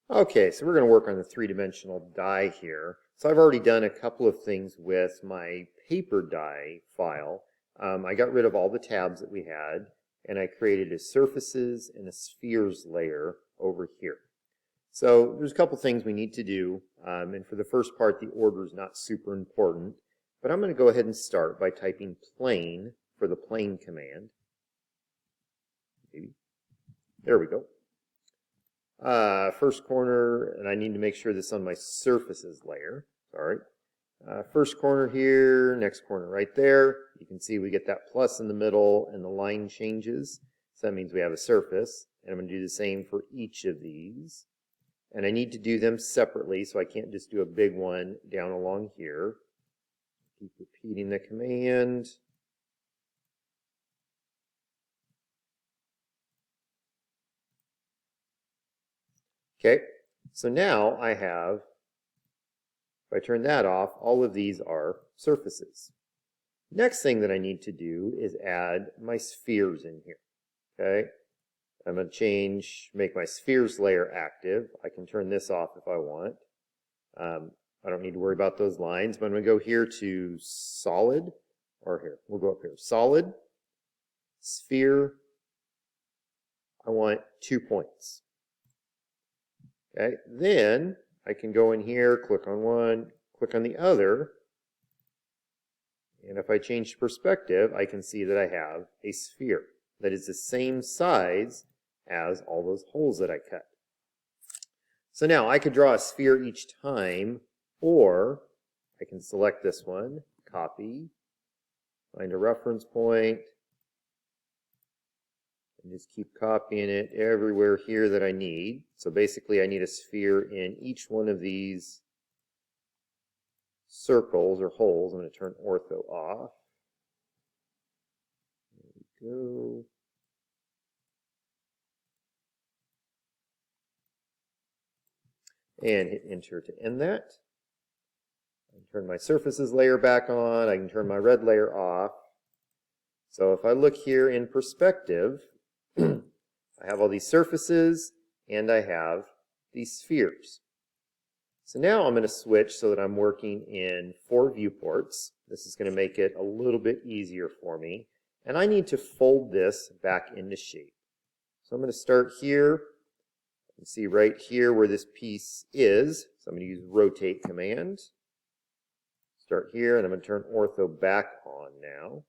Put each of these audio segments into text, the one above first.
Okay, so we're going to work on the three-dimensional die here. So I've already done a couple of things with my paper die file. I got rid of all the tabs that we had, and I created a surfaces and a spheres layer over here. So there's a couple things we need to do, and for the first part, the order is not super important, but I'm going to go ahead and start by typing plane for the plane command. There we go. First corner, and I need to make sure this is on my surfaces layer. Sorry. First corner here, next corner right there. You can see we get that plus in the middle and the line changes. So that means we have a surface. And I'm going to do the same for each of these. And I need to do them separately, so I can't just do a big one down along here. Keep repeating the command. Okay, so now I have, if I turn that off, all of these are surfaces. Next thing that I need to do is add my spheres in here. Okay, I'm going to make my spheres layer active. I can turn this off if I want. I don't need to worry about those lines, but I'm going to go here to solid, or here, we'll go up here. Solid, sphere, I want 2 points. Okay, then I can go in here, click on one, click on the other, and if I change perspective, I can see that I have a sphere that is the same size as all those holes that I cut. So now I could draw a sphere each time, or I can select this one, copy, find a reference point, and just keep copying it everywhere here that I need. So basically I need a sphere in each one of these circles or holes. I'm going to turn ortho off. There we go. And hit enter to end that. I can turn my surfaces layer back on. I can turn my red layer off. So if I look here in perspective, I have all these surfaces and I have these spheres. So now I'm going to switch so that I'm working in 4 viewports. This is going to make it a little bit easier for me. And I need to fold this back into shape. So I'm going to start here. You can see right here where this piece is. So I'm going to use rotate command. Start here and I'm going to turn ortho back on now.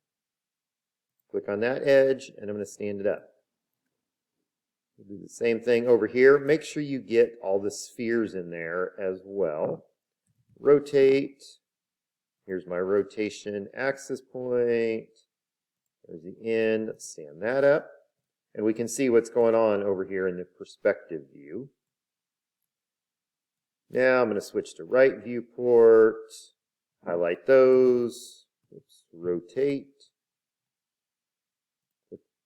Click on that edge and I'm going to stand it up. We'll do the same thing over here. Make sure you get all the spheres in there as well. Rotate. Here's my rotation axis point. There's the end. Let's stand that up. And we can see what's going on over here in the perspective view. Now I'm going to switch to right viewport. Highlight those. Oops, rotate.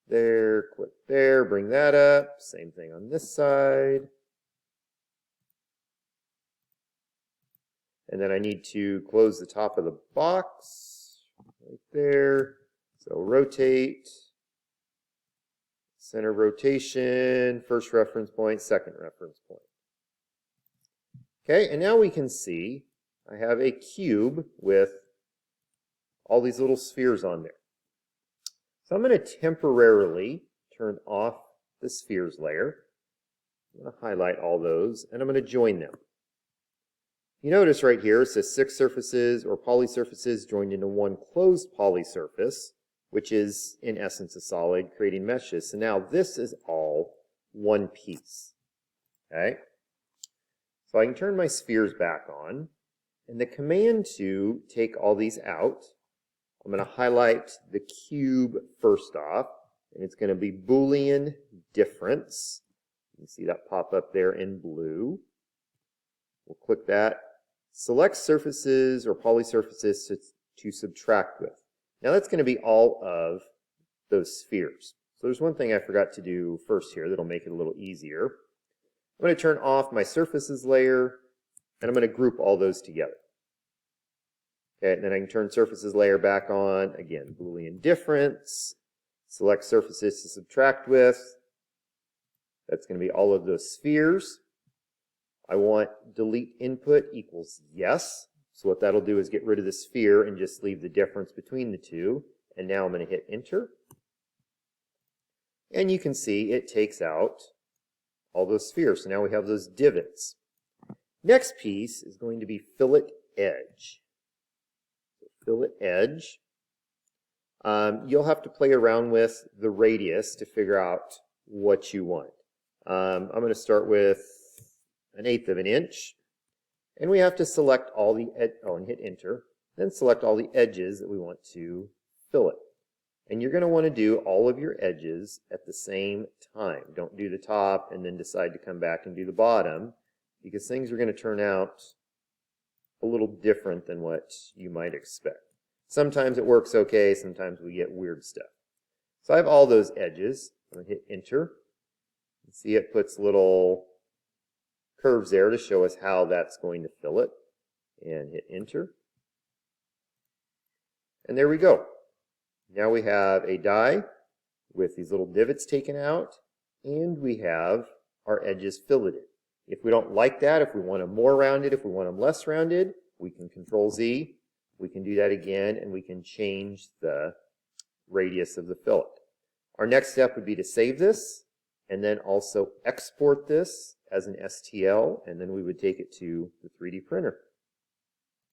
There, click there, bring that up. Same thing on this side. And then I need to close the top of the box right there. So rotate, center rotation, first reference point, second reference point. Okay, and now we can see I have a cube with all these little spheres on there. So I'm going to temporarily turn off the spheres layer. I'm going to highlight all those, and I'm going to join them. You notice right here it says 6 surfaces or polysurfaces joined into one closed polysurface, which is in essence a solid, creating meshes. So now this is all one piece. Okay? So I can turn my spheres back on, and the command to take all these out, I'm going to highlight the cube first off, and it's going to be Boolean difference. You can see that pop up there in blue. We'll click that. Select surfaces or polysurfaces to subtract with. Now that's going to be all of those spheres. So there's one thing I forgot to do first here that'll make it a little easier. I'm going to turn off my surfaces layer, and I'm going to group all those together. Okay, and then I can turn surfaces layer back on. Again, Boolean difference. Select surfaces to subtract with. That's going to be all of those spheres. I want delete input equals yes. So what that'll do is get rid of the sphere and just leave the difference between the two. And now I'm going to hit enter. And you can see it takes out all those spheres. So now we have those divots. Next piece is going to be fillet edge. So fillet edge. You'll have to play around with the radius to figure out what you want. I'm going to start with 1/8 of an inch. And we have to select all the, and hit enter. Then select all the edges that we want to fillet. And you're going to want to do all of your edges at the same time. Don't do the top and then decide to come back and do the bottom, because things are going to turn out a little different than what you might expect. Sometimes it works okay, sometimes we get weird stuff. So I have all those edges. I'm going to hit enter. You see it puts little curves there to show us how that's going to fillet. And hit enter. And there we go. Now we have a die with these little divots taken out, and we have our edges filleted. If we don't like that, if we want them more rounded, if we want them less rounded, we can Control Z. We can do that again, and we can change the radius of the fillet. Our next step would be to save this, and then also export this as an STL, and then we would take it to the 3D printer.